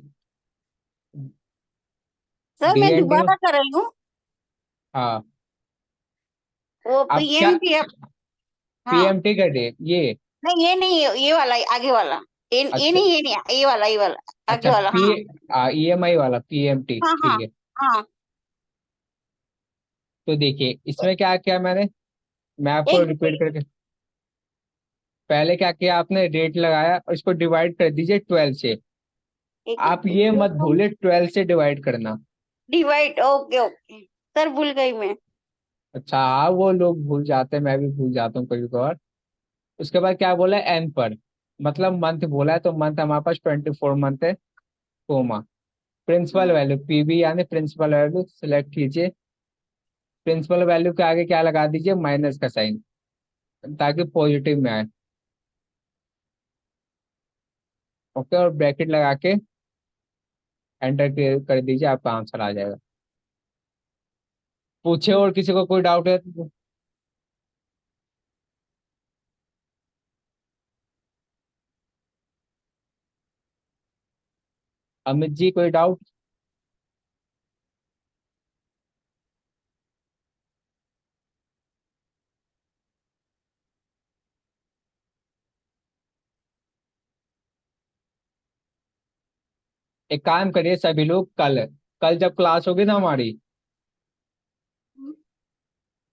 सर, मैं डीएनडी। दोबारा कर रही हूँ। हाँ, वो आप क्या पीएमटी। हाँ। पीएमटी कर दिए ये? नहीं, ये नहीं, ये वाला, आगे वाला। ये अच्छा, नहीं, ये नहीं, ये वाला आगे अच्छा, वाला, हाँ। ईएमआई वाला पीएमटी, हाँ हाँ ठीक है। हाँ। तो देखिए इसमें क्या किया मैंने, मैं आपको एक रिपीट मिनट, करके। पहले क्या किया आपने, रेट लगाया और इसको डिवाइड कर दीजिए 12 से। एक आप ये मत मिनट। भूले 12 से डिवाइड करना। Divide, okay okay. सर, भूल गई मैं। अच्छा, हाँ, वो लोग भूल जाते हैं, मैं भी भूल जाता हूँ कभी कभार। उसके बाद क्या बोला, एन पर, मतलब मंथ बोला है, तो मंथ हमारे पास 24 मंथ है, कोमा। प्रिंसिपल हम्म, वैल्यू पीबी यानी प्रिंसिपल वैल्यू सिलेक्ट कीजिए। प्रिंसिपल वैल्यू के आगे क्या लगा दीजिए, माइनस का साइन, ताकि पॉजिटिव में आए। ओके, और ब्रैकेट लगा के एंटर कर दीजिए, आपका आंसर आ जाएगा। पूछे, और किसी को कोई डाउट है तो? अमित जी, कोई डाउट? एक काम करिए सभी लोग, कल कल जब क्लास होगी ना हमारी,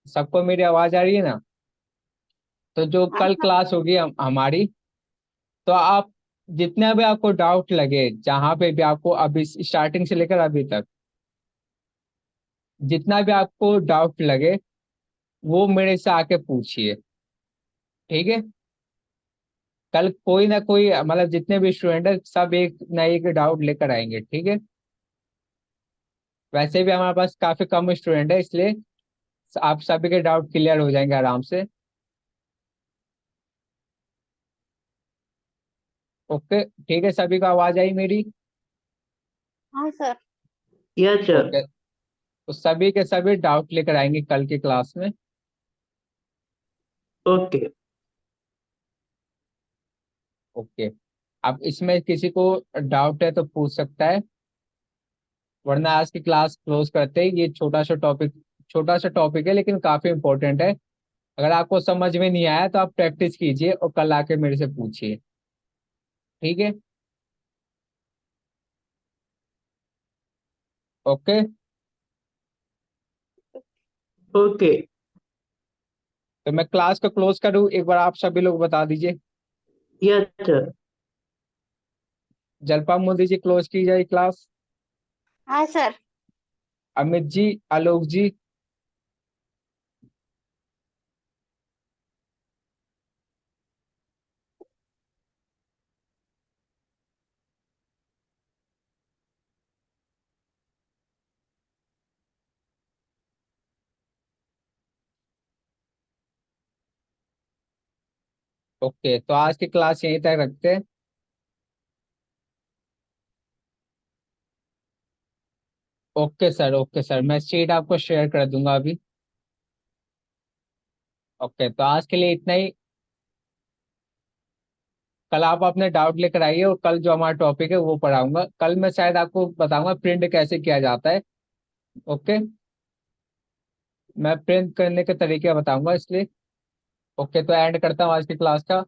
सबको मेरी आवाज आ रही है ना? तो जो हाँ कल हाँ। क्लास होगी हमारी, तो आप जितना भी आपको डाउट लगे, जहाँ पे भी आपको, अभी स्टार्टिंग से लेकर अभी तक जितना भी आपको डाउट लगे, वो मेरे से आके पूछिए। ठीक है। कल कोई ना कोई मतलब जितने भी स्टूडेंट है सब एक ना एक डाउट लेकर आएंगे, ठीक है। वैसे भी हमारे पास काफी कम स्टूडेंट है, इसलिए आप सभी के डाउट क्लियर हो जाएंगे आराम से। ओके, ठीक है, सभी को आवाज आई मेरी? हाँ सर। Yes sir. ओके, तो सभी के सभी डाउट लेकर आएंगे कल की क्लास में। ओके। ओके, अब इसमें किसी को डाउट है तो पूछ सकता है, वरना आज की क्लास क्लोज करते हैं। ये छोटा सा टॉपिक है लेकिन काफी इंपॉर्टेंट है। अगर आपको समझ में नहीं आया तो आप प्रैक्टिस कीजिए और कल आके मेरे से पूछिए, ठीक है। Okay, okay. तो मैं क्लास को क्लोज करूँ, एक बार आप सभी लोग बता दीजिए। Yes sir. Jalpa Modi ji, close की जाए क्लास। हाँ सर। अमित जी, आलोक जी, ओके, तो आज की क्लास यहीं तक रखते हैं। ओके सर, मैं शीट आपको शेयर कर दूंगा अभी। ओके, तो आज के लिए इतना ही। कल आप अपने डाउट लेकर आइए और कल जो हमारा टॉपिक है वो पढ़ाऊंगा। कल मैं शायद आपको बताऊंगा प्रिंट कैसे किया जाता है। ओके, मैं प्रिंट करने के तरीके बताऊंगा इसलिए। ओके, तो एंड करता हूँ आज की क्लास का।